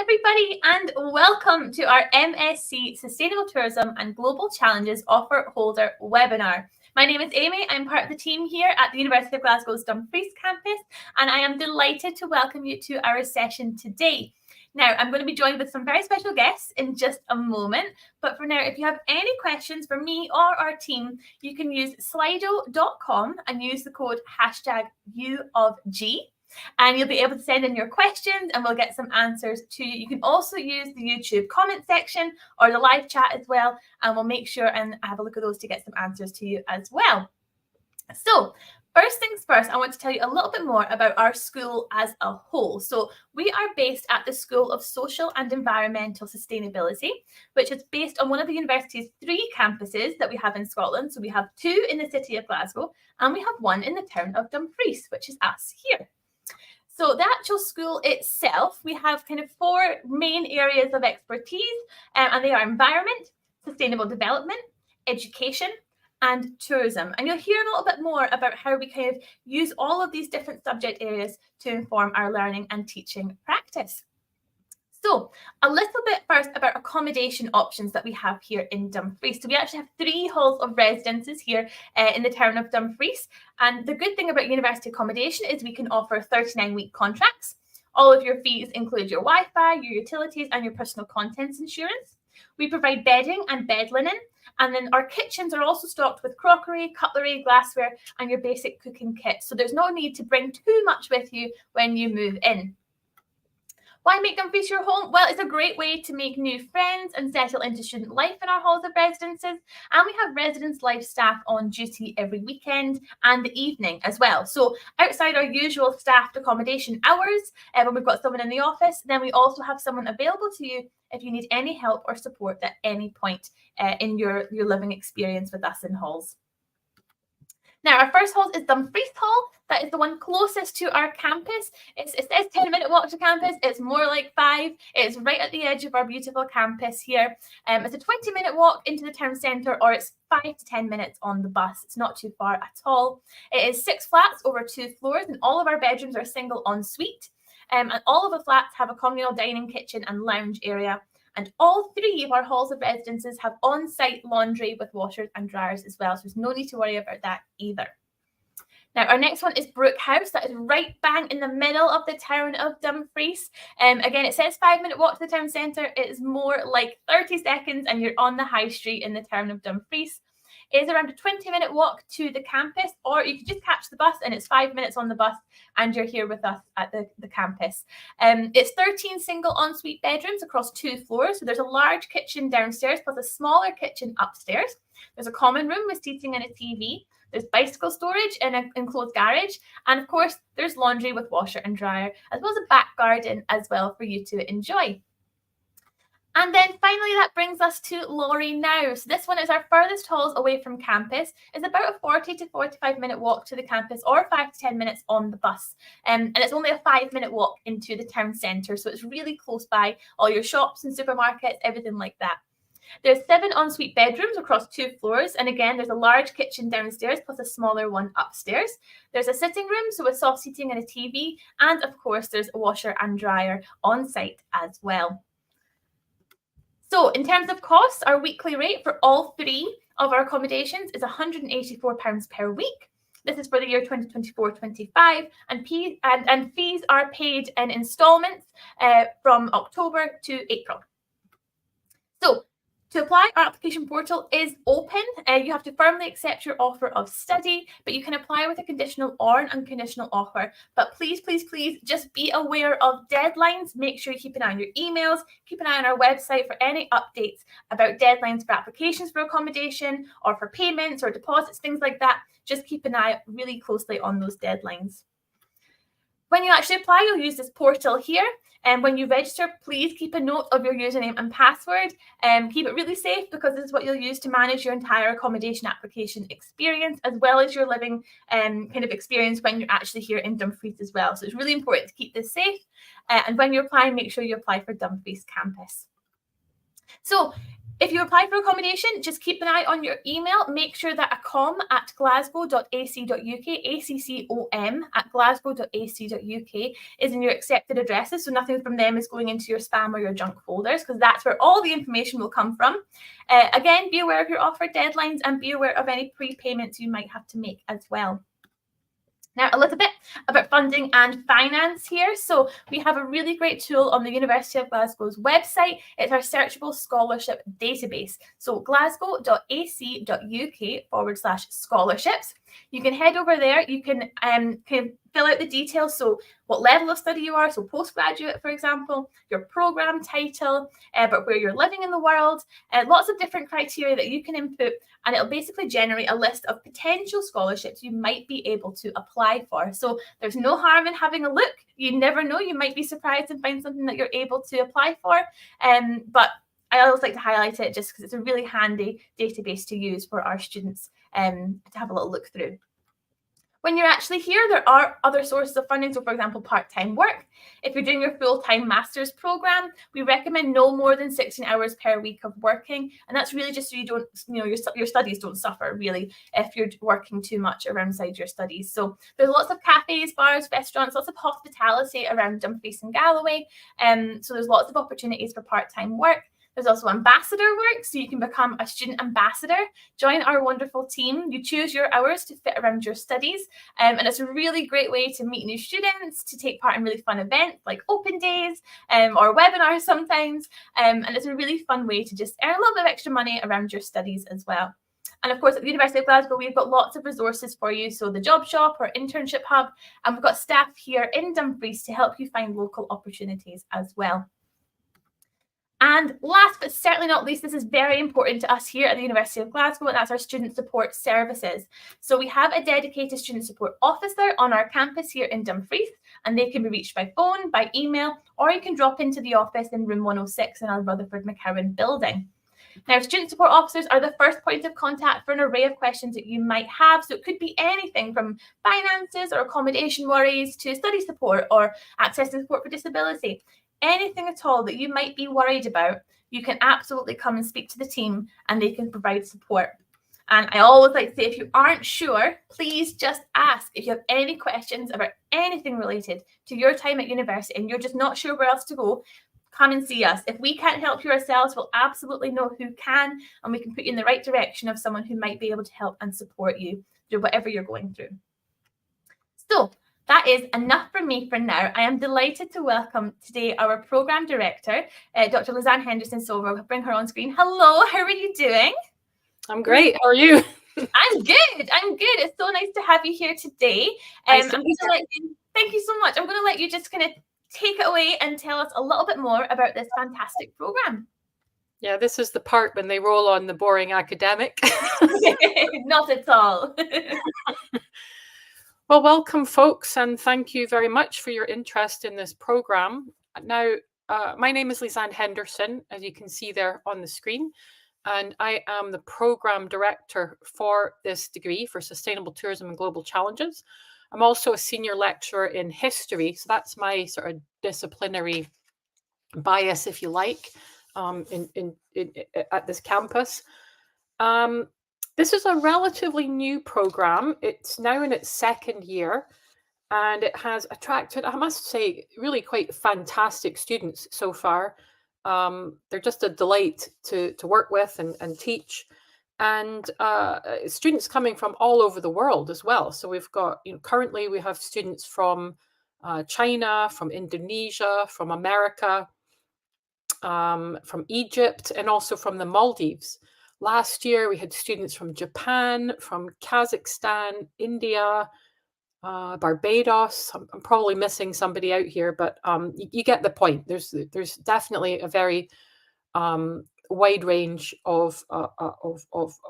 everybody, and welcome to our MSc Sustainable Tourism and Global Challenges Offer Holder webinar. My name is Amy. I'm part of the team here at the University of Glasgow's Dumfries campus, and I am delighted to welcome you to our session today. Now, I'm going to be joined with some very special guests in just a moment, but for now, if you have any questions for me or our team, you can use slido.com and use the code #UofG. And you'll be able to send in your questions and we'll get some answers to you. You can also use the YouTube comment section or the live chat as well, and we'll make sure and have a look at those to get some answers to you as well. So first things first, I want to tell you a little bit more about our school as a whole. So we are based at the School of Social and Environmental Sustainability, which is based on one of the university's 3 campuses that we have in Scotland. So we have 2 in the city of Glasgow and we have 1 in the town of Dumfries, which is us here. So the actual school itself, we have kind of 4 main areas of expertise, and they are environment, sustainable development, education, and tourism. And you'll hear a little bit more about how we kind of use all of these different subject areas to inform our learning and teaching practice. So a little bit first about accommodation options that we have here in Dumfries. So we actually have 3 halls of residences here in the town of Dumfries. And the good thing about university accommodation is we can offer 39-week contracts. All of your fees include your Wi-Fi, your utilities, and your personal contents insurance. We provide bedding and bed linen. And then our kitchens are also stocked with crockery, cutlery, glassware, and your basic cooking kit. So there's no need to bring too much with you when you move in. Why make Dumfries your home? Well, it's a great way to make new friends and settle into student life in our halls of residences. And we have residence life staff on duty every weekend and the evening as well. So outside our usual staffed accommodation hours, when we've got someone in the office, then we also have someone available to you if you need any help or support at any point in your living experience with us in halls. Now, our first hall is Dumfries Hall. That is the one closest to our campus. It says 10-minute walk to campus. It's more like 5. It's right at the edge of our beautiful campus here. It's a 20-minute walk into the town centre, or it's 5 to 10 minutes on the bus. It's not too far at all. It is 6 flats over 2 floors, and all of our bedrooms are single ensuite. And all of the flats have a communal dining, kitchen and lounge area. And all 3 of our halls of residences have on-site laundry with washers and dryers as well. So there's no need to worry about that either. Now, our next one is Brook House. That is right bang in the middle of the town of Dumfries. Again, it says 5-minute walk to the town centre. It is more like 30 seconds and you're on the high street in the town of Dumfries. It is around a 20-minute walk to the campus, or you can just catch the bus and it's 5 minutes on the bus and you're here with us at the campus. It's 13 single ensuite bedrooms across 2 floors. So there's a large kitchen downstairs plus a smaller kitchen upstairs. There's a common room with seating and a TV. There's bicycle storage in an enclosed garage. And of course, there's laundry with washer and dryer, as well as a back garden as well for you to enjoy. And then finally, that brings us to Laurie Now. So this one is our furthest halls away from campus. It's about a 40 to 45-minute walk to the campus, or 5 to 10 minutes on the bus. And it's only a 5-minute walk into the town centre. So it's really close by all your shops and supermarkets, everything like that. There's 7 ensuite bedrooms across 2 floors. And again, there's a large kitchen downstairs plus a smaller one upstairs. There's a sitting room, so with soft seating and a TV. And of course, there's a washer and dryer on site as well. So in terms of costs, our weekly rate for all 3 of our accommodations is £184 per week. This is for the year 2024-25, and fees are paid in instalments from October to April. So to apply, our application portal is open. You have to firmly accept your offer of study, but you can apply with a conditional or an unconditional offer. But please, please, please just be aware of deadlines. Make sure you keep an eye on your emails, keep an eye on our website for any updates about deadlines for applications for accommodation or for payments or deposits, things like that. Just keep an eye really closely on those deadlines. When you actually apply, you'll use this portal here. And when you register, please keep a note of your username and password. Keep it really safe, because this is what you'll use to manage your entire accommodation application experience, as well as your living kind of experience when you're actually here in Dumfries as well. So it's really important to keep this safe. And when you're applying, make sure you apply for Dumfries campus. So If you apply for accommodation, just keep an eye on your email. Make sure that accom@glasgow.ac.uk, ACCOM@glasgow.ac.uk is in your accepted addresses. So nothing from them is going into your spam or your junk folders, because that's where all the information will come from. Again, be aware of your offer deadlines and be aware of any prepayments you might have to make as well. Now, a little bit about funding and finance here. So we have a really great tool on the University of Glasgow's website. It's our searchable scholarship database. So glasgow.ac.uk/scholarships. You can head over there. You can fill out the details. So what level of study you are, so postgraduate, for example, your program title, but where you're living in the world, lots of different criteria that you can input, and it'll basically generate a list of potential scholarships you might be able to apply for. So there's no harm in having a look. You never know, you might be surprised and find something that you're able to apply for. But I always like to highlight it just because it's a really handy database to use for our students to have a little look through. When you're actually here, there are other sources of funding. So, for example, part-time work. If you're doing your full-time master's program, we recommend no more than 16 hours per week of working. And that's really just so you don't, your studies don't suffer, really, if you're working too much alongside your studies. So there's lots of cafes, bars, restaurants, lots of hospitality around Dumfries and Galloway. So there's lots of opportunities for part-time work. There's also ambassador work, so you can become a student ambassador. Join our wonderful team. You choose your hours to fit around your studies, and it's a really great way to meet new students, to take part in really fun events like open days or webinars sometimes, and it's a really fun way to just earn a little bit of extra money around your studies as well. And of course, at the University of Glasgow, we've got lots of resources for you. So the job shop or internship hub, and we've got staff here in Dumfries to help you find local opportunities as well. And last but certainly not least, this is very important to us here at the University of Glasgow, and that's our student support services. So we have a dedicated student support officer on our campus here in Dumfries, and they can be reached by phone, by email, or you can drop into the office in room 106 in our Rutherford McCowan building. Now, student support officers are the first point of contact for an array of questions that you might have. So it could be anything from finances or accommodation worries to study support or accessing support for disability. Anything at all that you might be worried about, you can absolutely come and speak to the team and they can provide support. And I always like to say, if you aren't sure, please just ask. If you have any questions about anything related to your time at university and you're just not sure where else to go, come and see us. If we can't help you ourselves, we'll absolutely know who can, and we can put you in the right direction of someone who might be able to help and support you through whatever you're going through. So that is enough from me for now. I am delighted to welcome today our Programme Director, Dr. Lisanne Henderson. So we'll bring her on screen. Hello, how are you doing? I'm great. How are you? I'm good. It's so nice to have you here today. Nice thank you so much. I'm going to let you just kind of take it away and tell us a little bit more about this fantastic programme. Yeah, this is the part when they roll on the boring academic. Not at all. Well, welcome, folks, and thank you very much for your interest in this programme. Now, my name is Lisanne Henderson, as you can see there on the screen, and I am the Programme Director for this degree for Sustainable Tourism and Global Challenges. I'm also a senior lecturer in history, so that's my sort of disciplinary bias, if you like, at this campus. This is a relatively new programme. It's now in its second year, and it has attracted, I must say, really quite fantastic students so far. They're just a delight to work with and teach, and students coming from all over the world as well. So we've got, currently we have students from China, from Indonesia, from America, from Egypt, and also from the Maldives. Last year, we had students from Japan, from Kazakhstan, India, Barbados. I'm probably missing somebody out here, but you get the point. There's definitely a very wide range of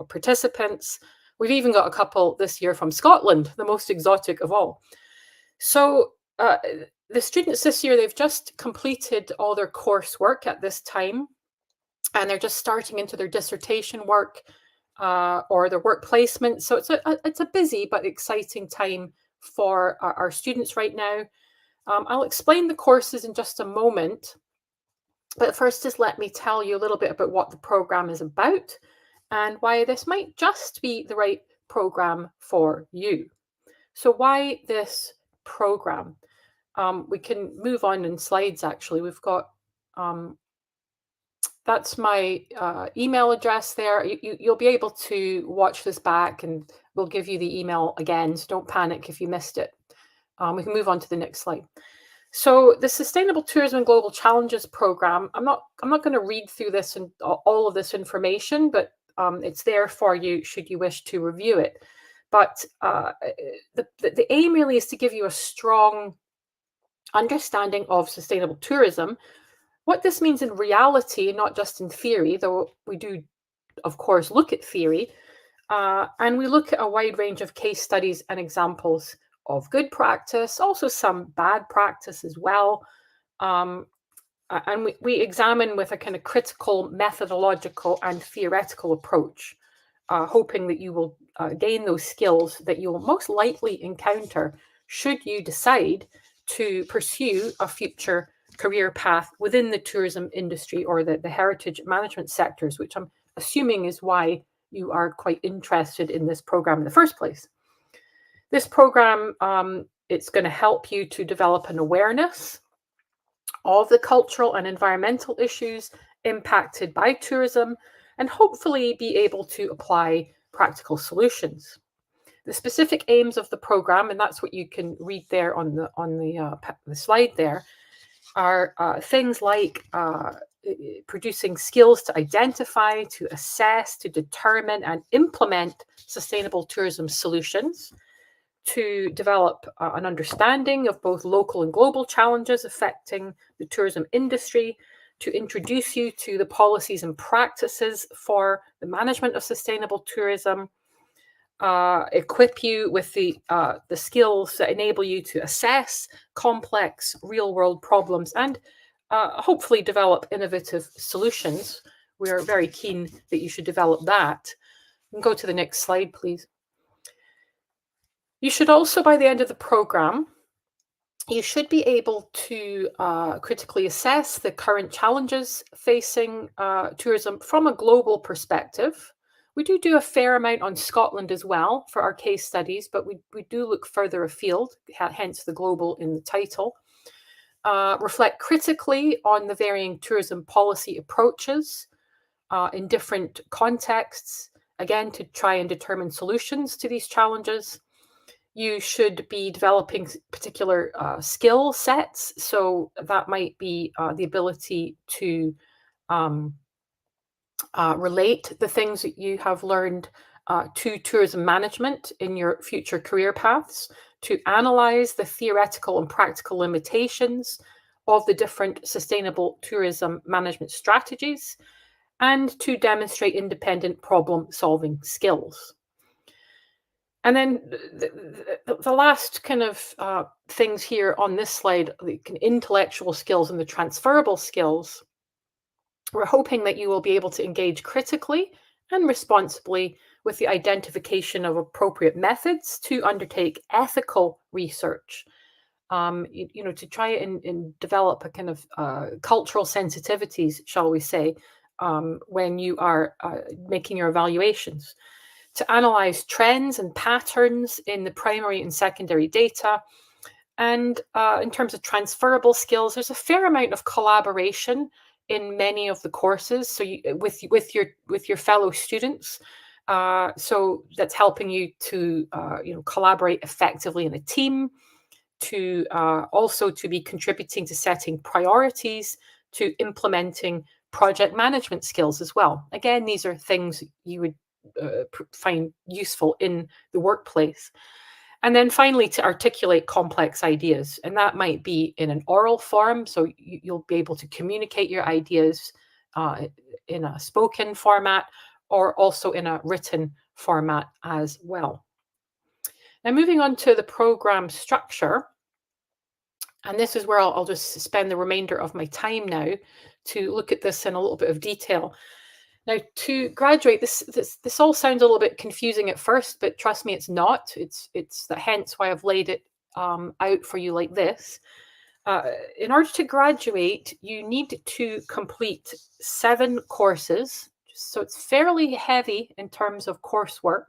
participants. We've even got a couple this year from Scotland, the most exotic of all. So the students this year, they've just completed all their coursework at this time, and they're just starting into their dissertation work or their work placement. So it's a busy but exciting time for our students right now. I'll explain the courses in just a moment. But first, just let me tell you a little bit about what the program is about and why this might just be the right program for you. So why this program? We can move on in slides, actually. We've got, that's my email address there. You'll be able to watch this back and we'll give you the email again, so don't panic if you missed it. We can move on to the next slide. So the Sustainable Tourism and Global Challenges program, I'm not going to read through this and all of this information, but it's there for you should you wish to review it. But the aim really is to give you a strong understanding of sustainable tourism, what this means in reality, not just in theory, though we do, of course, look at theory, and we look at a wide range of case studies and examples of good practice, also some bad practice as well. And we examine with a kind of critical, methodological, and theoretical approach, hoping that you will gain those skills that you will most likely encounter should you decide to pursue a future career path within the tourism industry or the heritage management sectors, which I'm assuming is why you are quite interested in this program in the first place. This program, it's going to help you to develop an awareness of the cultural and environmental issues impacted by tourism and hopefully be able to apply practical solutions. The specific aims of the program, and that's what you can read there on the slide there, are things like producing skills to identify, to assess, to determine and implement sustainable tourism solutions, to develop an understanding of both local and global challenges affecting the tourism industry, to introduce you to the policies and practices for the management of sustainable tourism, equip you with the skills that enable you to assess complex real-world problems and hopefully develop innovative solutions. We're very keen that you should develop that. And go to the next slide, please. You should also, by the end of the program, you should be able to critically assess the current challenges facing tourism from a global perspective. We do a fair amount on Scotland as well for our case studies, but we do look further afield, hence the global in the title. Reflect critically on the varying tourism policy approaches in different contexts, again, to try and determine solutions to these challenges. You should be developing particular skill sets. So that might be the ability to relate the things that you have learned to tourism management in your future career paths, to analyze the theoretical and practical limitations of the different sustainable tourism management strategies, and to demonstrate independent problem-solving skills. And then the last kind of things here on this slide, the intellectual skills and the transferable skills, we're hoping that you will be able to engage critically and responsibly with the identification of appropriate methods to undertake ethical research, to try and develop a kind of cultural sensitivities, shall we say, when you are making your evaluations, to analyze trends and patterns in the primary and secondary data. And in terms of transferable skills, there's a fair amount of collaboration in many of the courses. So with your fellow students, so that's helping you to collaborate effectively in a team, to also to be contributing to setting priorities, to implementing project management skills as well. Again, these are things you would find useful in the workplace. And then finally, to articulate complex ideas. And that might be in an oral form, so you'll be able to communicate your ideas in a spoken format, or also in a written format as well. Now, moving on to the program structure, and this is where I'll just spend the remainder of my time now to look at this in a little bit of detail. Now, to graduate, this all sounds a little bit confusing at first, but trust me, it's not. It's hence why I've laid it out for you like this. In order to graduate, you need to complete 7 courses. So it's fairly heavy in terms of coursework.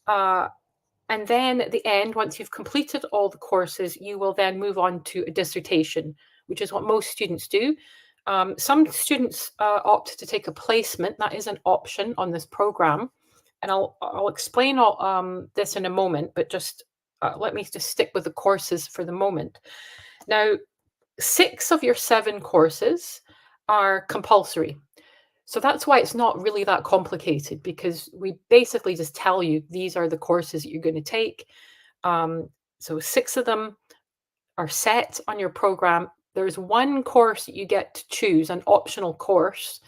And then at the end, once you've completed all the courses, you will then move on to a dissertation, which is what most students do. Some students opt to take a placement. That is an option on this program. And I'll explain all this in a moment, but just let me just stick with the courses for the moment. Now, 6 of your 7 courses are compulsory. So that's why it's not really that complicated, because we basically just tell you these are the courses that you're going to take. So 6 of them are set on your program. There's 1 course that you get to choose, an optional course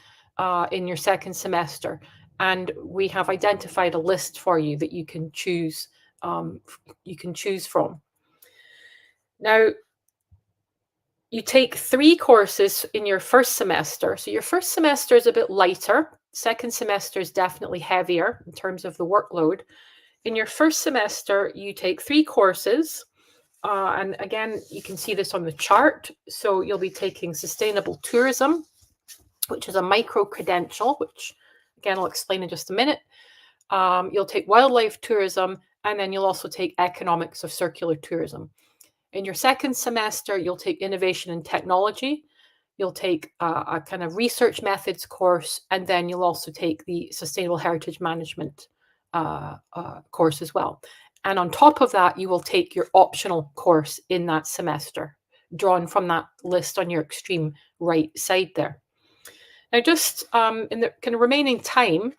in your second semester. And we have identified a list for you that you can choose from. Now, you take 3 courses in your first semester. So your first semester is a bit lighter. Second semester is definitely heavier in terms of the workload. In your first semester, you take 3 courses. And again, you can see this on the chart. So you'll be taking sustainable tourism, which is a micro-credential, which again, I'll explain in just a minute. You'll take wildlife tourism, and then you'll also take economics of circular tourism. In your second semester, you'll take innovation and technology. You'll take a kind of research methods course, and then you'll also take the sustainable heritage management course as well. And on top of that, you will take your optional course in that semester, drawn from that list on your extreme right side there. Now, just in the kind of remaining time,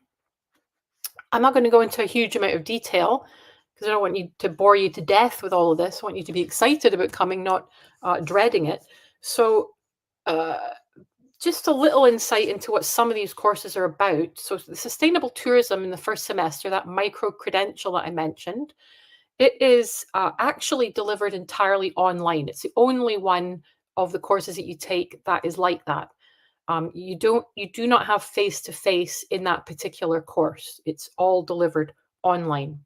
I'm not going to go into a huge amount of detail, because I don't want you to bore you to death with all of this. I want you to be excited about coming, not dreading it. So just a little insight into what some of these courses are about. So the sustainable tourism in the first semester, that micro-credential that I mentioned, it is actually delivered entirely online. It's the only one of the courses that you take that is like that. You do not have face-to-face in that particular course. It's all delivered online.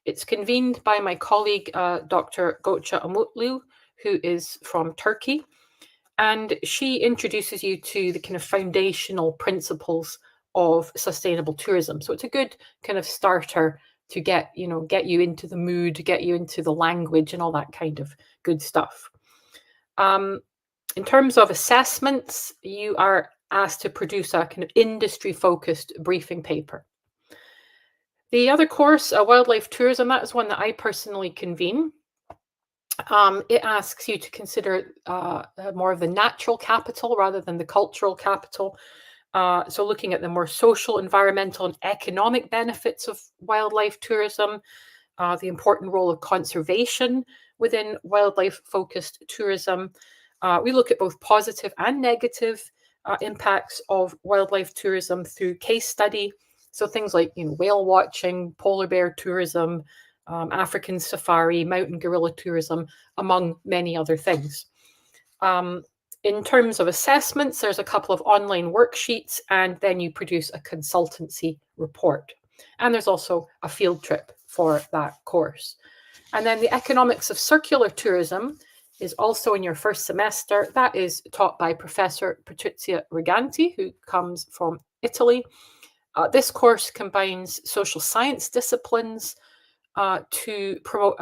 It's convened by my colleague, Dr. Gökçe Umutlu, who is from Turkey. And she introduces you to the kind of foundational principles of sustainable tourism. So it's a good kind of starter to get you into the mood, to get you into the language and all that kind of good stuff. In terms of assessments, you are asked to produce a kind of industry-focused briefing paper. The other course, wildlife tourism, that is one that I personally convene. It asks you to consider more of the natural capital rather than the cultural capital. So looking at the more social, environmental, and economic benefits of wildlife tourism, the important role of conservation within wildlife-focused tourism. We look at both positive and negative impacts of wildlife tourism through case study. So things like whale watching, polar bear tourism, African safari, mountain gorilla tourism, among many other things. In terms of assessments, there's a couple of online worksheets, and then you produce a consultancy report. And there's also a field trip for that course. And then the economics of circular tourism is also in your first semester. That is taught by Professor Patrizia Riganti, who comes from Italy. This course combines social science disciplines to promote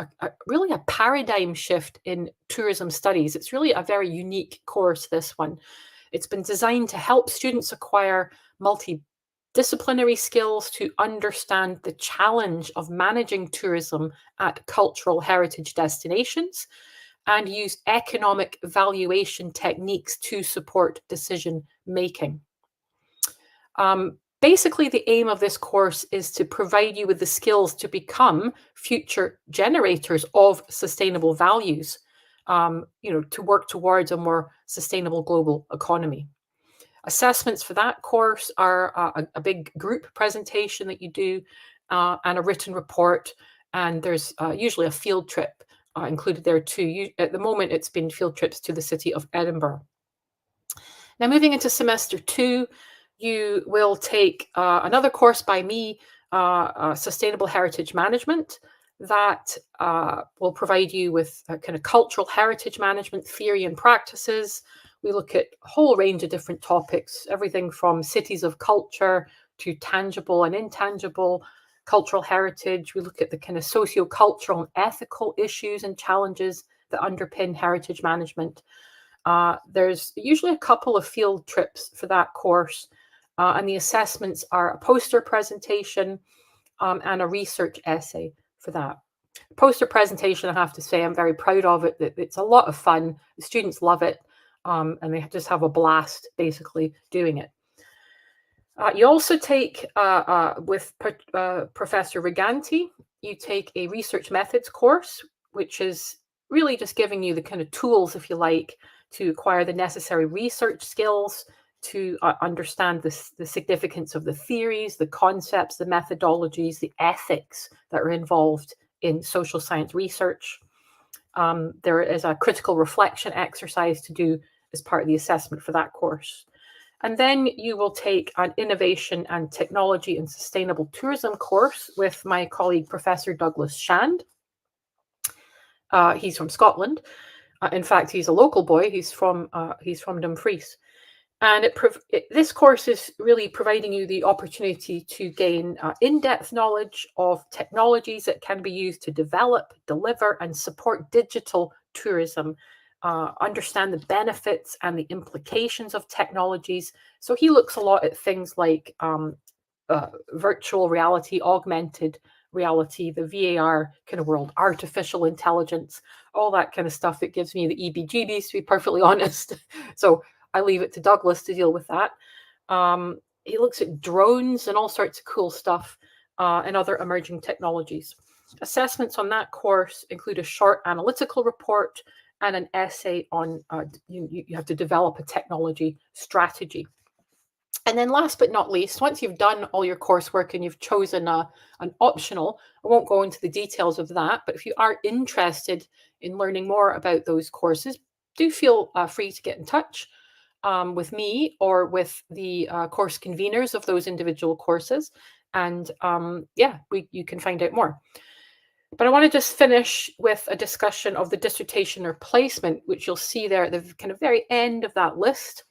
really a paradigm shift in tourism studies. It's really a very unique course, this one. It's been designed to help students acquire multidisciplinary skills to understand the challenge of managing tourism at cultural heritage destinations and use economic valuation techniques to support decision making. Basically, the aim of this course is to provide you with the skills to become future generators of sustainable values, to work towards a more sustainable global economy. Assessments for that course are a big group presentation that you do and a written report, and there's usually a field trip included there too. At the moment, it's been field trips to the city of Edinburgh. Now, moving into semester 2, you will take another course by me, Sustainable Heritage Management. that will provide you with a kind of cultural heritage management theory and practices. We look at a whole range of different topics, everything from cities of culture to tangible and intangible cultural heritage. We look at the kind of socio-cultural and ethical issues and challenges that underpin heritage management. There's usually a couple of field trips for that course, and the assessments are a poster presentation and a research essay for that. Poster presentation, I have to say, I'm very proud of it. It's a lot of fun. The students love it, and they just have a blast basically doing it. You also take, with Professor Riganti, you take a research methods course, which is really just giving you the kind of tools, if you like, to acquire the necessary research skills, to understand the significance of the theories, the concepts, the methodologies, the ethics that are involved in social science research. There is a critical reflection exercise to do as part of the assessment for that course. And then you will take an innovation and technology and sustainable tourism course with my colleague, Professor Douglas Shand. He's from Scotland. In fact, he's a local boy. He's from Dumfries. And this course is really providing you the opportunity to gain in-depth knowledge of technologies that can be used to develop, deliver, and support digital tourism, understand the benefits and the implications of technologies. So he looks a lot at things like virtual reality, augmented reality, the VAR kind of world, artificial intelligence, all that kind of stuff. It gives me the EBGBs, to be perfectly honest. So I leave it to Douglas to deal with that. He looks at drones and all sorts of cool stuff and other emerging technologies. Assessments on that course include a short analytical report and an essay on you have to develop a technology strategy. And then last but not least, once you've done all your coursework and you've chosen an optional, I won't go into the details of that, but if you are interested in learning more about those courses, do feel free to get in touch with me or with the course conveners of those individual courses. And you can find out more. But I want to just finish with a discussion of the dissertation or placement, which you'll see there at the kind of very end of that list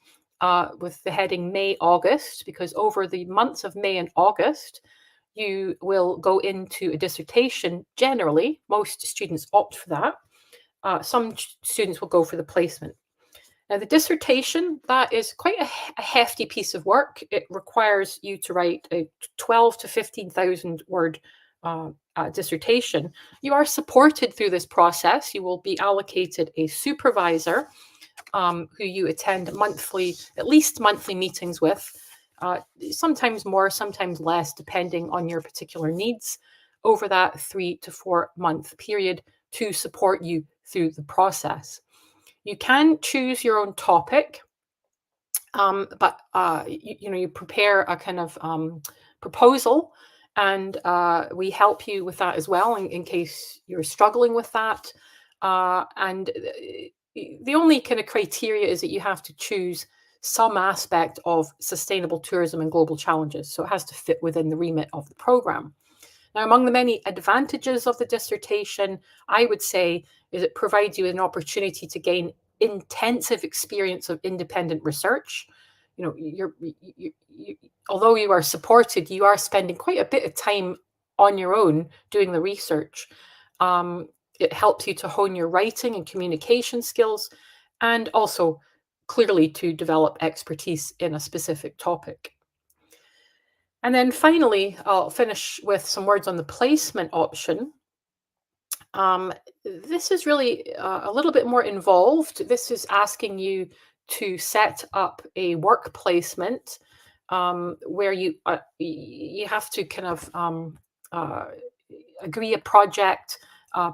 with the heading May, August, because over the months of May and August, you will go into a dissertation generally. Most students opt for that. Some students will go for the placement. Now, the dissertation, that is quite a hefty piece of work. It requires you to write a 12 to 15,000 word dissertation. You are supported through this process. You will be allocated a supervisor who you attend at least monthly meetings with, sometimes more, sometimes less, depending on your particular needs over that 3 to 4 month period to support you through the process. You can choose your own topic, but you prepare a kind of proposal, and we help you with that as well in case you're struggling with that. And the only kind of criteria is that you have to choose some aspect of sustainable tourism and global challenges. So it has to fit within the remit of the program. Now, among the many advantages of the dissertation, I would say, is it provides you an opportunity to gain intensive experience of independent research. Although you are supported, you are spending quite a bit of time on your own doing the research. It helps you to hone your writing and communication skills, and also clearly to develop expertise in a specific topic. And then finally, I'll finish with some words on the placement option. This is really a little bit more involved. This is asking you to set up a work placement where you have to kind of agree a project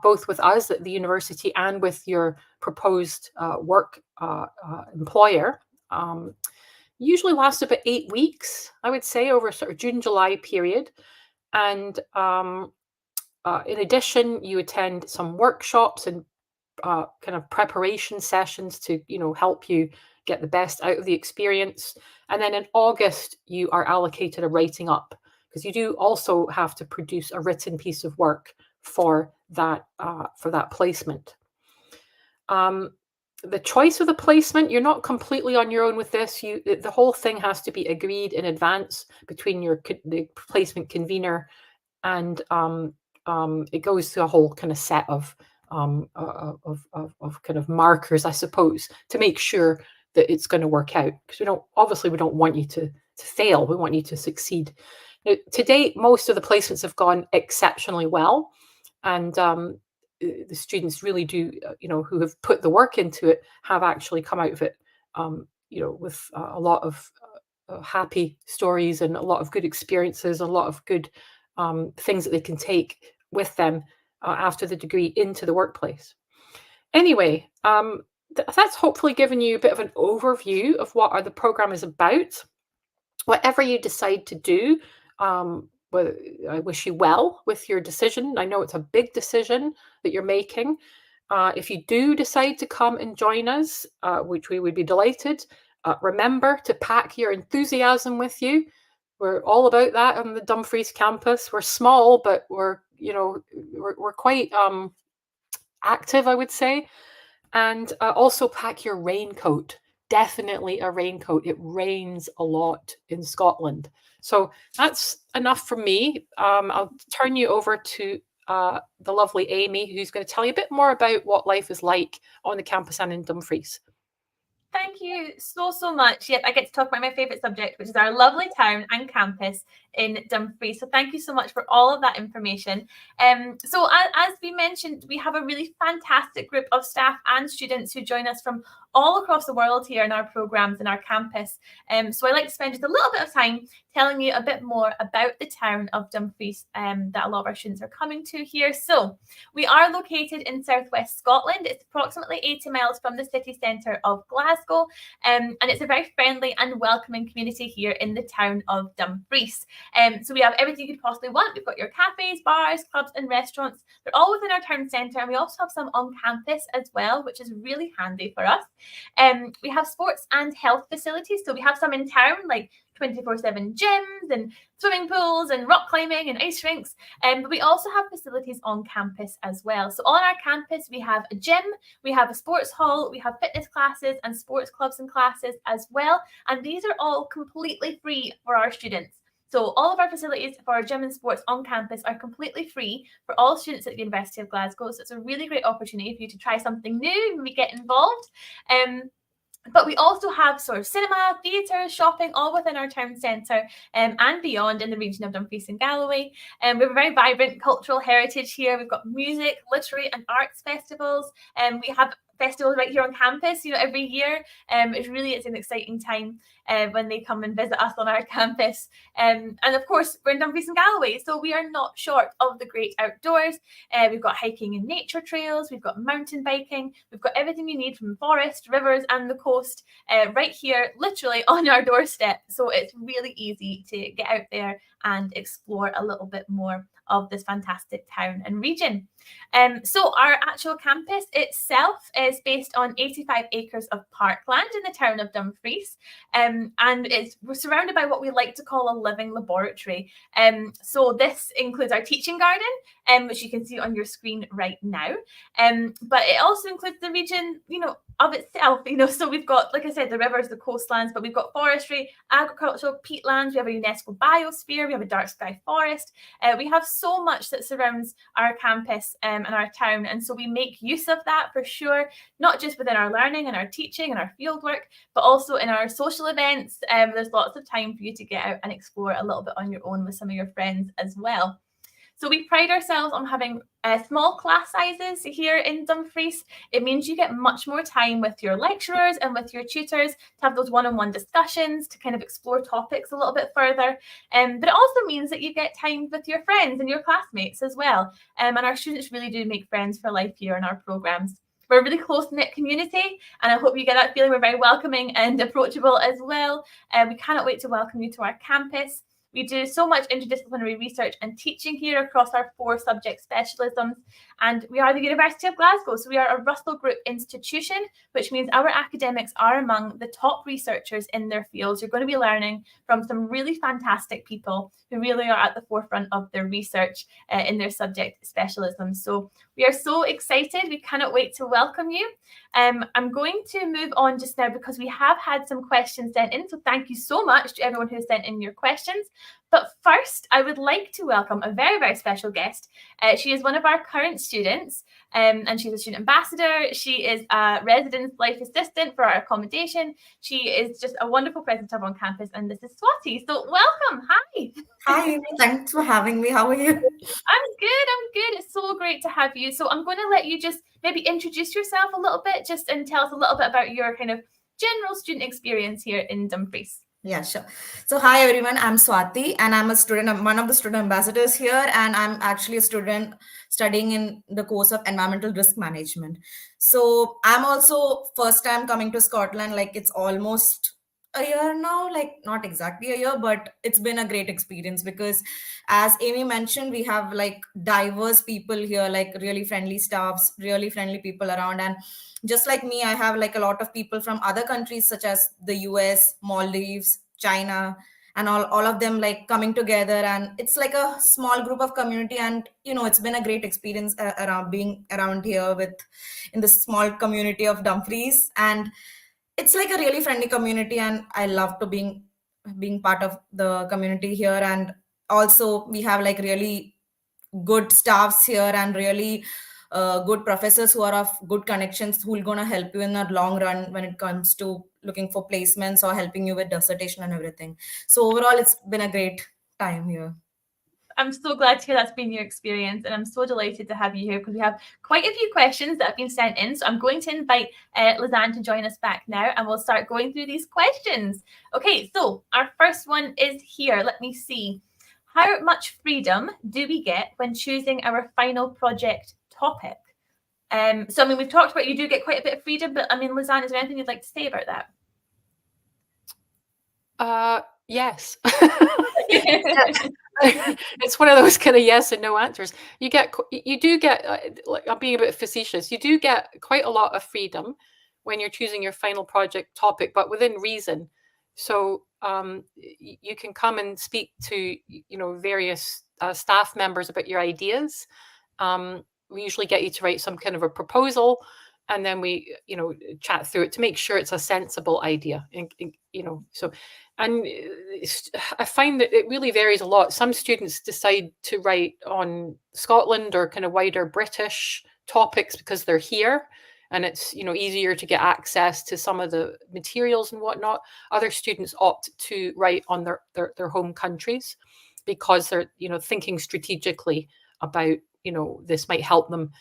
both with us at the university and with your proposed work employer. Usually lasts about 8 weeks, I would say, over sort of June, July period. And in addition, you attend some workshops and kind of preparation sessions to, help you get the best out of the experience. And then in August, you are allocated a writing up, because you do also have to produce a written piece of work for that placement. The choice of the placement, you're not completely on your own with this. The whole thing has to be agreed in advance between the placement convener, and it goes through a whole kind of set of kind of markers, I suppose, to make sure that it's going to work out. Because we don't want you to fail. We want you to succeed. Now, to date, most of the placements have gone exceptionally well, and the students really do, who have put the work into it, have actually come out of it, with a lot of happy stories and a lot of good experiences, a lot of good things that they can take with them after the degree into the workplace. Anyway, that's hopefully given you a bit of an overview of what the program is about. Whatever you decide to do, I wish you well with your decision. I know it's a big decision that you're making. If you do decide to come and join us, which we would be delighted, remember to pack your enthusiasm with you. We're all about that on the Dumfries campus. We're small, but we're quite active, I would say. And also pack your raincoat. Definitely a raincoat. It rains a lot in Scotland. So that's enough from me. I'll turn you over to the lovely Amy, who's going to tell you a bit more about what life is like on the campus and in Dumfries. Thank you so much. Yep, I get to talk about my favourite subject, which is our lovely town and campus in Dumfries. So thank you so much for all of that information. So as we mentioned, we have a really fantastic group of staff and students who join us from all across the world here in our programs in our campus. So I'd like to spend just a little bit of time telling you a bit more about the town of Dumfries that a lot of our students are coming to here. So we are located in southwest Scotland. It's approximately 80 miles from the city centre of Glasgow, and it's a very friendly and welcoming community here in the town of Dumfries. So we have everything you could possibly want. We've got your cafes, bars, clubs and restaurants. They're all within our town centre, and we also have some on campus as well, which is really handy for us. We have sports and health facilities. So we have some in town, like 24/7 gyms and swimming pools and rock climbing and ice rinks. But we also have facilities on campus as well. So on our campus, we have a gym, we have a sports hall, we have fitness classes and sports clubs and classes as well. And these are all completely free for our students. So all of our facilities for our gym and sports on campus are completely free for all students at the University of Glasgow. So it's a really great opportunity for you to try something new and maybe get involved. But we also have sort of cinema, theatre, shopping, all within our town centre and beyond in the region of Dumfries and Galloway. We have a very vibrant cultural heritage here. We've got music, literary and arts festivals. We have festivals right here on campus, every year. It's an exciting time when they come and visit us on our campus. And of course, we're in Dumfries and Galloway, so we are not short of the great outdoors. We've got hiking and nature trails, we've got mountain biking, we've got everything you need from forest, rivers and the coast right here, literally on our doorstep. So it's really easy to get out there and explore a little bit more of this fantastic town and region. So our actual campus itself is based on 85 acres of parkland in the town of Dumfries, and we're surrounded by what we like to call a living laboratory. So this includes our teaching garden, which you can see on your screen right now, but it also includes the region, of itself, so we've got, like I said, the rivers, the coastlands, but we've got forestry, agricultural, peatlands, we have a UNESCO biosphere, we have a dark sky forest. We have so much that surrounds our campus and our town, and so we make use of that for sure, not just within our learning and our teaching and our fieldwork, but also in our social events. There's lots of time for you to get out and explore a little bit on your own with some of your friends as well. So we pride ourselves on having small class sizes here in Dumfries. It means you get much more time with your lecturers and with your tutors to have those one-on-one discussions, to kind of explore topics a little bit further. But it also means that you get time with your friends and your classmates as well. And our students really do make friends for life here in our programmes. We're a really close-knit community, and I hope you get that feeling. We're very welcoming and approachable as well. We cannot wait to welcome you to our campus. We do so much interdisciplinary research and teaching here across our 4 subject specialisms, and we are the University of Glasgow, so we are a Russell Group institution, which means our academics are among the top researchers in their fields. You're going to be learning from some really fantastic people who really are at the forefront of their research in their subject specialisms. So we are so excited. We cannot wait to welcome you. I'm going to move on just now because we have had some questions sent in. So thank you so much to everyone who sent in your questions. But first, I would like to welcome a very, very special guest. She is one of our current students, and she's a student ambassador. She is a residence life assistant for our accommodation. She is just a wonderful presence to have on campus, and this is Swati. So welcome. Hi. Hi, thanks for having me. How are you? I'm good. It's so great to have you. So I'm going to let you just maybe introduce yourself a little bit, just and tell us a little bit about your kind of general student experience here in Dumfries. Yeah, sure. So, hi everyone. I'm Swati, and I'm a student. I'm one of the student ambassadors here, and I'm actually a student studying in the course of environmental risk management. So, I'm also first time coming to Scotland. Like it's almost a year now. Like not exactly a year, but it's been a great experience because, as Amy mentioned, we have like diverse people here, like really friendly staffs, really friendly people around, and just like me, I have like a lot of people from other countries such as the US, Maldives, China, and all of them like coming together, and it's like a small group of community. And it's been a great experience around being around here with in this small community of Dumfries. And it's like a really friendly community, and I love to being part of the community here. And also we have like really good staffs here and really good professors who are of good connections who are going to help you in the long run when it comes to looking for placements or helping you with dissertation and everything. So overall, it's been a great time here. I'm so glad to hear that's been your experience, and I'm so delighted to have you here because we have quite a few questions that have been sent in. So I'm going to invite Lizanne to join us back now, and we'll start going through these questions. Okay, so our first one is here. Let me see. How much freedom do we get when choosing our final project topic? So, I mean, we've talked about you do get quite a bit of freedom, but I mean, Lizanne, is there anything you'd like to say about that? Yes. It's one of those kind of yes and no answers. You do get, like, I'm being a bit facetious, you do get quite a lot of freedom when you're choosing your final project topic, but within reason. So you can come and speak to various staff members about your ideas. We usually get you to write some kind of a proposal, and then we chat through it to make sure it's a sensible idea. And I find that it really varies a lot. Some students decide to write on Scotland or kind of wider British topics because they're here, and it's easier to get access to some of the materials and whatnot. Other students opt to write on their home countries because they're thinking strategically about this might help them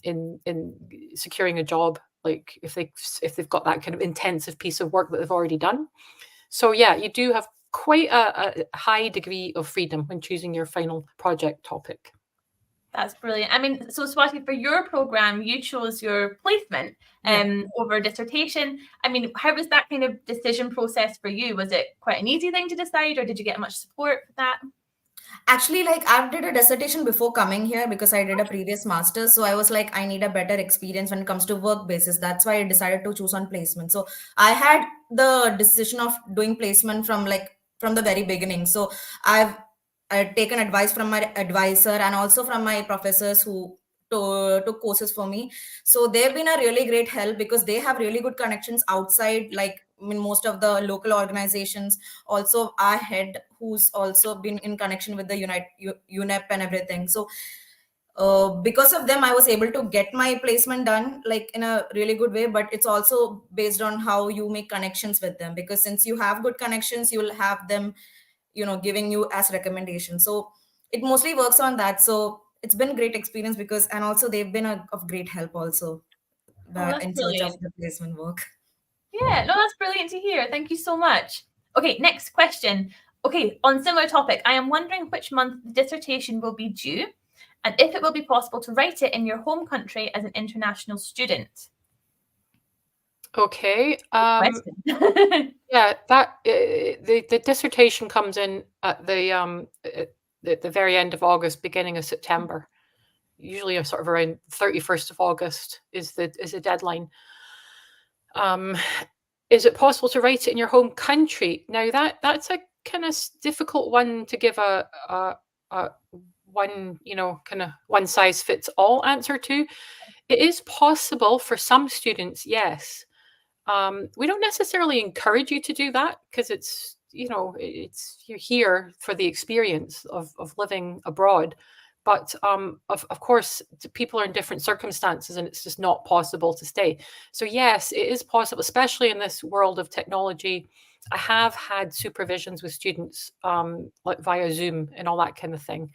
in securing a job, like if they've got that kind of intensive piece of work that they've already done. So yeah, you do have quite a high degree of freedom when choosing your final project topic. That's brilliant. I mean, so Swati, for your program, you chose your placement over dissertation. I mean, how was that kind of decision process for you? Was it quite an easy thing to decide, or did you get much support for that? Actually, like I did a dissertation before coming here because I did a previous master's. So I was like, I need a better experience when it comes to work basis. That's why I decided to choose on placement. So I had the decision of doing placement from the very beginning. So I've taken advice from my advisor and also from my professors who took courses for me. So they've been a really great help because they have really good connections outside, like in most of the local organizations. Also our head, who's also been in connection with the UNEP and everything. So because of them, I was able to get my placement done like in a really good way. But it's also based on how you make connections with them, because since you have good connections, you will have them giving you as recommendations. So it mostly works on that. So it's been a great experience and also they've been of great help also in search of the placement work. Yeah, no, that's brilliant to hear. Thank you so much. Okay, next question. Okay, on similar topic, I am wondering which month the dissertation will be due, and if it will be possible to write it in your home country as an international student. Okay. Question. Yeah, that the dissertation comes in at the very end of August, beginning of September. Usually, a sort of around 31st of August is the deadline. Is it possible to write it in your home country? Now that's a kind of difficult one to give a one kind of one size fits all answer to. It is possible for some students, yes. We don't necessarily encourage you to do that because it's you're here for the experience of living abroad. But of course, people are in different circumstances, and it's just not possible to stay. So yes, it is possible, especially in this world of technology. I have had supervisions with students, like via Zoom and all that kind of thing.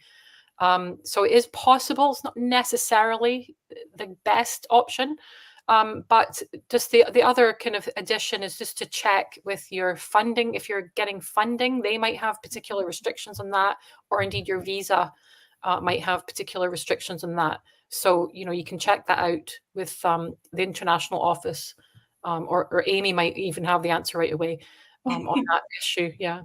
So it is possible. It's not necessarily the best option. But just the other kind of addition is just to check with your funding. If you're getting funding, they might have particular restrictions on that, or indeed your visa might have particular restrictions on that. So, you can check that out with the international office, or Amy might even have the answer right away on that issue. Yeah.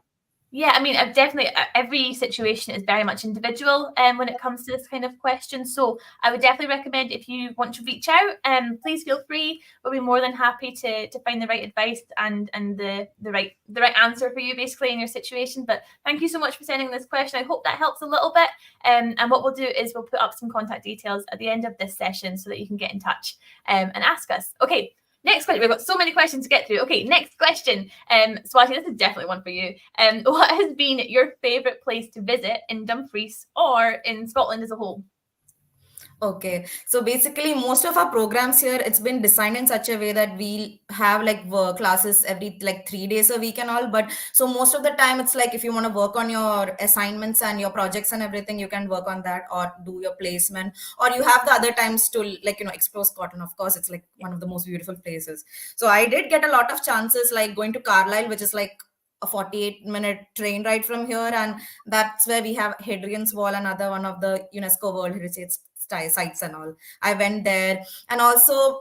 Yeah, I mean, definitely every situation is very much individual when it comes to this kind of question. So I would definitely recommend, if you want to reach out, please feel free. We'll be more than happy to find the right advice and the right answer for you, basically, in your situation. But thank you so much for sending this question. I hope that helps a little bit. And what we'll do is we'll put up some contact details at the end of this session so that you can get in touch and ask us. Okay. Next question. We've got so many questions to get through. Okay, next question. Swati, this is definitely one for you. What has been your favourite place to visit in Dumfries or in Scotland as a whole? Okay, so basically most of our programs here, it's been designed in such a way that we have like work classes every like 3 days a week and all. But so most of the time it's like, if you want to work on your assignments and your projects and everything, you can work on that or do your placement, or you have the other times to like, explore Scotland. Of course, it's like one of the most beautiful places. So I did get a lot of chances, like going to Carlisle, which is like a 48-minute train ride from here, and that's where we have Hadrian's Wall, another one of the UNESCO World Heritage sites and all. I went there. And also,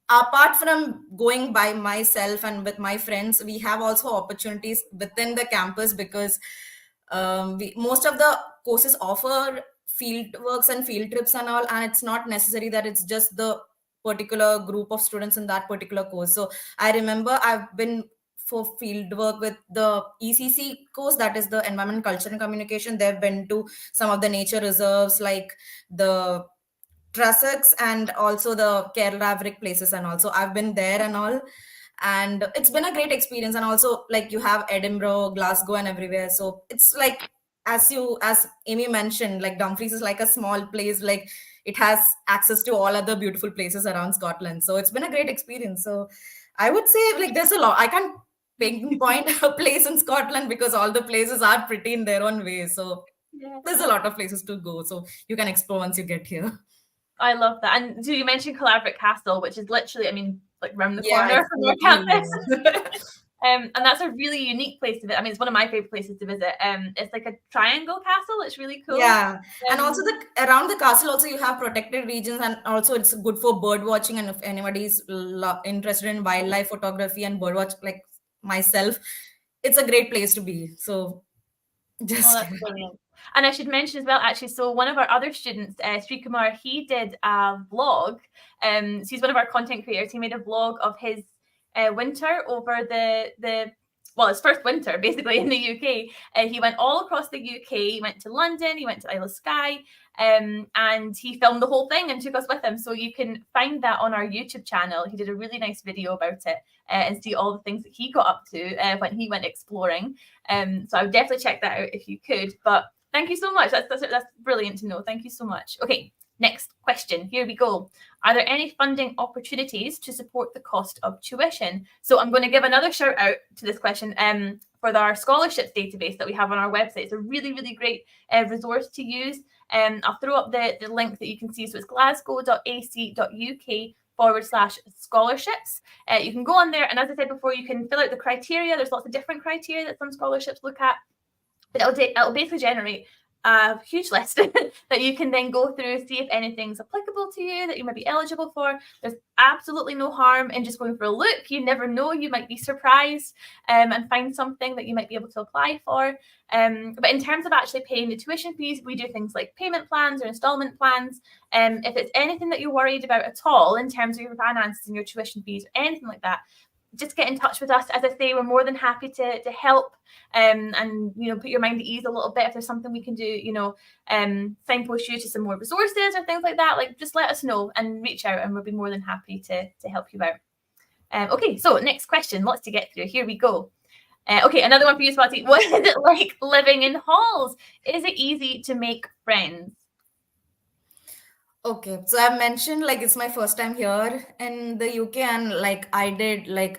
apart from going by myself and with my friends, we have also opportunities within the campus, because most of the courses offer field works and field trips and all, and it's not necessary that it's just the particular group of students in that particular course. So I remember I've been for field work with the ECC course, that is the Environment, Culture and Communication. They've been to some of the nature reserves like the Trossachs and also the Kerala places, and also I've been there and all, and it's been a great experience. And also, like, you have Edinburgh, Glasgow and everywhere, so it's like, as Amy mentioned, like Dumfries is like a small place, like it has access to all other beautiful places around Scotland, so it's been a great experience. So I would say, like, there's a lot. I can't pinpoint a place in Scotland because all the places are pretty in their own way. So there's a lot of places to go, so you can explore once you get here. I love that. And so you mentioned Calaverick Castle, which is literally, I mean, like round the Yeah, corner from your campus. campus. And that's a really unique place to visit. I mean, it's one of my favorite places to visit. It's like a triangle castle. It's really cool. Yeah, and also around the castle also you have protected regions, and also it's good for bird watching. And if anybody's interested in wildlife photography and bird watch, like myself, it's a great place to be. So just that's brilliant. And I should mention as well, actually, so one of our other students, Sri Kumar, he did a vlog. So he's one of our content creators. He made a vlog of his winter over his first winter basically in the UK. He went all across the UK. He went to London. He went to Isle of Skye, and he filmed the whole thing and took us with him. So you can find that on our YouTube channel. He did a really nice video about it, and see all the things that he got up to when he went exploring. So I would definitely check that out if you could. But thank you so much. That's brilliant to know. Thank you so much. Okay, next question. Here we go. Are there any funding opportunities to support the cost of tuition? So I'm going to give another shout out to this question for our scholarships database that we have on our website. It's a really, really great resource to use. I'll throw up the link that you can see. So it's glasgow.ac.uk/scholarships. You can go on there, and as I said before, you can fill out the criteria. There's lots of different criteria that some scholarships look at. But it'll basically generate a huge list that you can then go through, see if anything's applicable to you that you might be eligible for. There's absolutely no harm in just going for a look. You never know, you might be surprised and find something that you might be able to apply for. But in terms of actually paying the tuition fees, we do things like payment plans or installment plans. If it's anything that you're worried about at all in terms of your finances and your tuition fees or anything like that, just get in touch with us. As I say, we're more than happy to help and put your mind at ease a little bit. If there's something we can do, signpost you to some more resources or things like that, like just let us know and reach out, and we'll be more than happy to help you out. Okay, so next question, lots to get through. Here we go. Okay, another one for you, Swati. What is it like living in halls? Is it easy to make friends? Okay, so I've mentioned like it's my first time here in the UK, and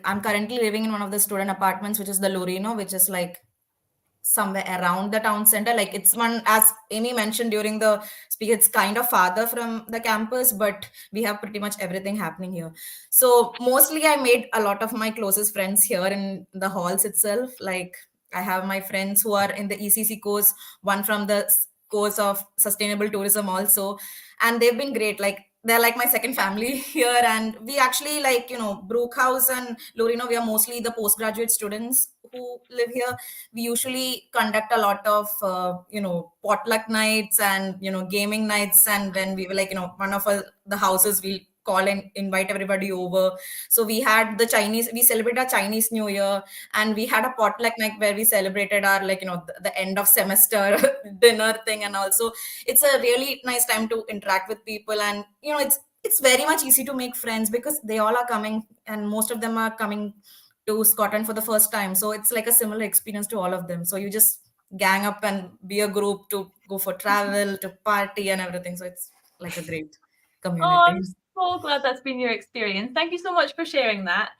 I'm currently living in one of the student apartments, which is the Lorino, which is like somewhere around the town center. Like it's one, as Amy mentioned during the speech, it's kind of farther from the campus, but we have pretty much everything happening here. So mostly I made a lot of my closest friends here in the halls itself. Like I have my friends who are in the ECC course, one from the course of sustainable tourism also, and they've been great. Like they're like my second family here, and we actually Brookhouse and Lorino, we are mostly the postgraduate students who live here. We usually conduct a lot of potluck nights and gaming nights, and then we were one of the houses we call and invite everybody over. So we celebrated our Chinese New Year, and we had a potluck night where we celebrated our the end of semester dinner thing. And also it's a really nice time to interact with people, and it's very much easy to make friends because they all are coming, and most of them are coming to Scotland for the first time. So it's like a similar experience to all of them. So you just gang up and be a group to go for travel, to party and everything. So it's like a great community. Oh, I'm so glad that's been your experience. Thank you so much for sharing that.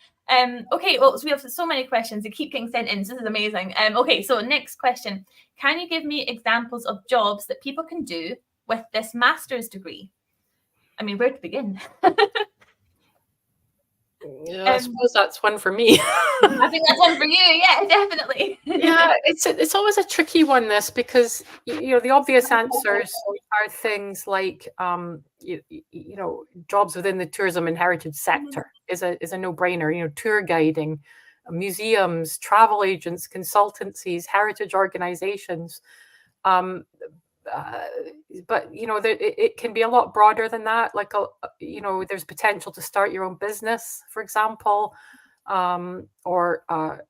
Okay, well, so we have so many questions that keep getting sent in. So this is amazing. Okay, so next question. Can you give me examples of jobs that people can do with this master's degree? I mean, where to begin? Yeah, I suppose that's one for me. I think that's one for you. Yeah, definitely. Yeah, it's always a tricky one, this, because the obvious answers are things like jobs within the tourism and heritage sector is a no-brainer. Tour guiding, museums, travel agents, consultancies, heritage organizations. But it can be a lot broader than that. Like there's potential to start your own business, for example, or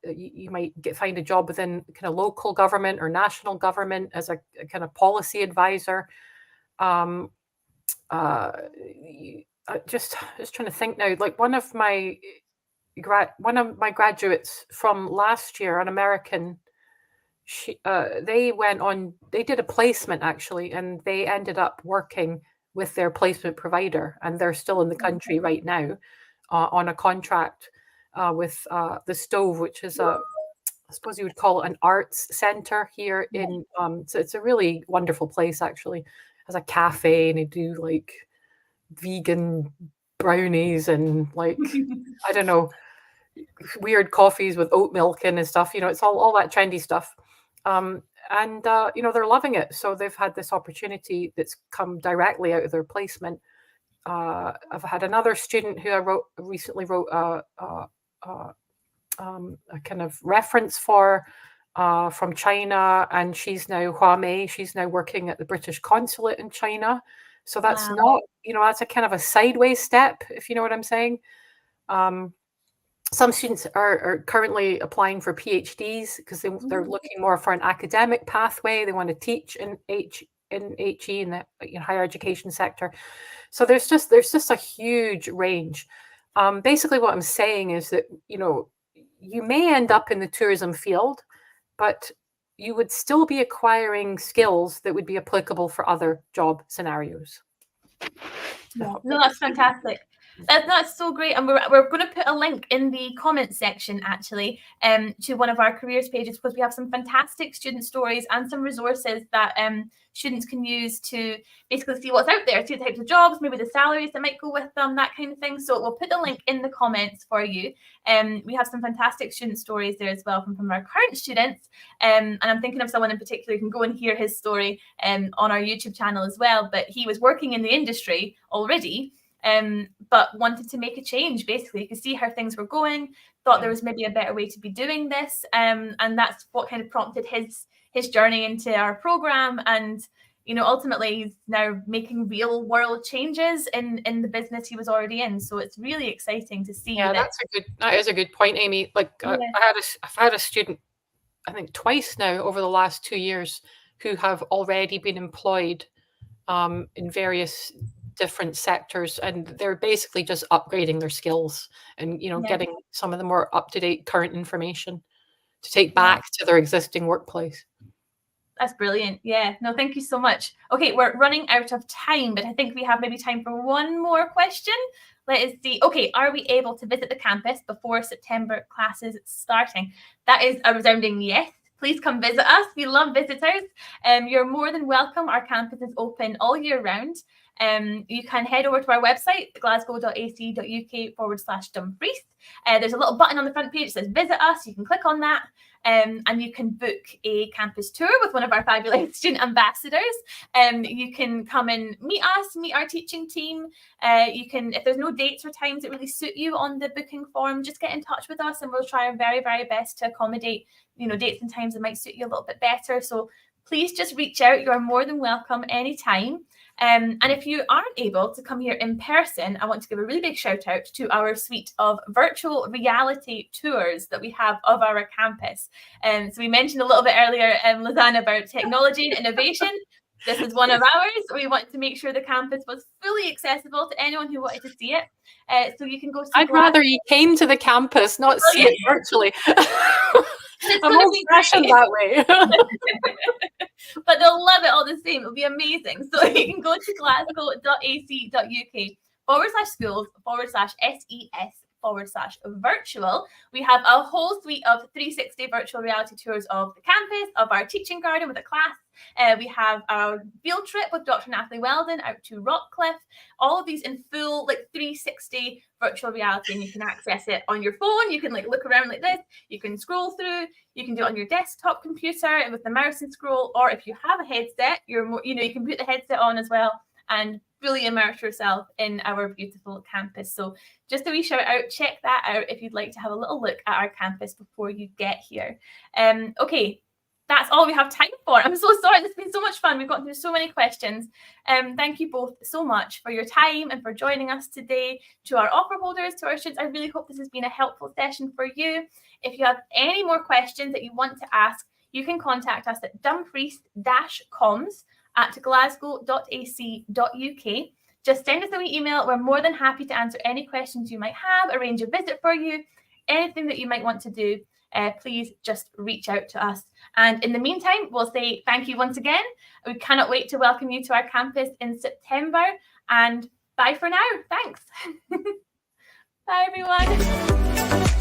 you might find a job within kind of local government or national government as a kind of policy advisor. Just trying to think now. Like one of my graduates from last year, an American. They did a placement actually, and they ended up working with their placement provider, and they're still in the country right now on a contract with the Stove, which is I suppose you would call it an arts center here in so it's a really wonderful place actually. It has a cafe, and they do like vegan brownies and like I don't know, weird coffees with oat milk in and stuff. It's all that trendy stuff. They're loving it. So they've had this opportunity that's come directly out of their placement. I've had another student who I recently wrote a kind of reference for from China, and she's now Huamei. She's now working at the British consulate in China. So that's not, that's a kind of a sideways step, if you know what I'm saying. Some students are currently applying for PhDs because they're looking more for an academic pathway. They want to teach in HE in the higher education sector. So there's just a huge range. Basically, what I'm saying is that you may end up in the tourism field, but you would still be acquiring skills that would be applicable for other job scenarios. No, that's fantastic. That's so great, and we're going to put a link in the comments section actually to one of our careers pages, because we have some fantastic student stories and some resources that students can use to basically see what's out there, see the types of jobs, maybe the salaries that might go with them, that kind of thing. So we'll put the link in the comments for you. We have some fantastic student stories there as well from our current students, and I'm thinking of someone in particular. You can go and hear his story on our YouTube channel as well, but he was working in the industry already, but wanted to make a change. Basically, you could see how things were going, thought there was maybe a better way to be doing this, and that's what kind of prompted his journey into our program. And ultimately he's now making real world changes in the business he was already in. So it's really exciting to see. Yeah, that is a good point, Amy. Like, yeah. I've had a student, I think twice now over the last 2 years, who have already been employed in various different sectors, and they're basically just upgrading their skills and getting some of the more up-to-date current information to take back to their existing workplace. That's brilliant. Yeah, no, thank you so much. Okay, we're running out of time, but I think we have maybe time for one more question. Let us see. Okay, are we able to visit the campus before September classes starting? That is a resounding yes. Please come visit us. We love visitors. You're more than welcome. Our campus is open all year round. You can head over to our website, glasgow.ac.uk/Dumfries. There's a little button on the front page that says visit us. You can click on that, and you can book a campus tour with one of our fabulous student ambassadors. You can come and meet us, meet our teaching team. You can, if there's no dates or times that really suit you on the booking form, just get in touch with us and we'll try our very, very best to accommodate dates and times that might suit you a little bit better. So please just reach out. You're more than welcome anytime. And if you aren't able to come here in person, I want to give a really big shout out to our suite of virtual reality tours that we have of our campus. So we mentioned a little bit earlier, Lizanne, about technology and innovation. This is one of ours. We wanted to make sure the campus was fully accessible to anyone who wanted to see it. So you can go. I'd rather you came to the campus, not see it virtually. I'm old-fashioned that way. But they'll love it all the same. It'll be amazing. So you can go to glasgow.ac.uk/SES/virtual. We have a whole suite of 360 virtual reality tours of the campus, of our teaching garden with a class. We have our field trip with Dr. Natalie Weldon out to Rockcliffe. All of these in full 360 virtual reality, and you can access it on your phone. You can look around like this. You can scroll through. You can do it on your desktop computer and with the mouse and scroll. Or if you have a headset, you can put the headset on as well and really immerse yourself in our beautiful campus. So just a wee shout out, check that out if you'd like to have a little look at our campus before you get here. Okay. That's all we have time for. I'm so sorry. This has been so much fun. We've gotten through so many questions. Thank you both so much for your time and for joining us today. To our offer holders, to our students, I really hope this has been a helpful session for you. If you have any more questions that you want to ask, you can contact us at dumfries-comms@glasgow.ac.uk. Just send us a wee email. We're more than happy to answer any questions you might have, arrange a visit for you, anything that you might want to do. Please just reach out to us. And in the meantime, we'll say thank you once again. We cannot wait to welcome you to our campus in September. And bye for now. Thanks. Bye, everyone.